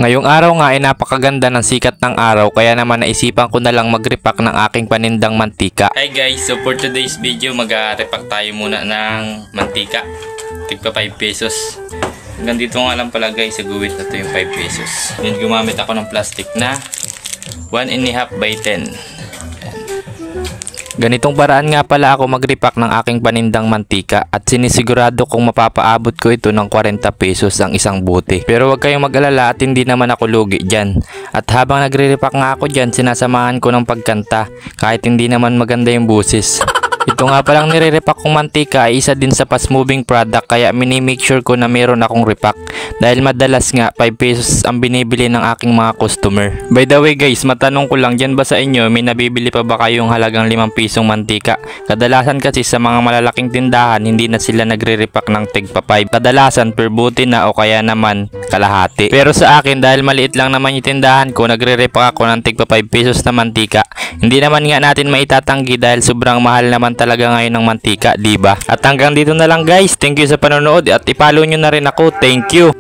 Ngayong araw nga ay napakaganda ng sikat ng araw kaya naman naisipan ko na lang mag-repack ng aking panindang mantika. Hi guys, so for today's video mag-repack tayo muna ng mantika. Tigpa 5 pesos. Hanggang dito nga lang pala guys, sa guwit na to yung 5 pesos. Then gumamit ako ng plastic na 1.5 by 10. Ganitong paraan nga pala ako mag-repack ng aking panindang mantika at sinisigurado kong mapapaabot ko ito ng 40 pesos ang isang bote. Pero huwag kayong mag-alala at hindi naman ako lugi dyan. At habang nagre-repack nga ako dyan, sinasamahan ko ng pagkanta kahit hindi naman maganda yung busis. Ito nga palang nire-repack kong mantika ay isa din sa fast moving product kaya mini-make sure ko na meron akong repack dahil madalas nga 5 pesos ang binibili ng aking mga customer. By the way guys, matanong ko lang, dyan ba sa inyo may nabibili pa ba kayong halagang 5 pisong mantika? Kadalasan kasi sa mga malalaking tindahan hindi na sila nagre-repack ng tigpa 5. Kadalasan per buti na o kaya naman kalahati. Pero sa akin dahil maliit lang naman yung tindahan ko, nagre-repack ako ng tigpa 5 pesos na mantika. Hindi naman nga natin maitatanggi dahil sobrang mahal naman talaga ngayon ng mantika, diba? At hanggang dito na lang guys. Thank you sa panonood at i-follow nyo na rin ako. Thank you.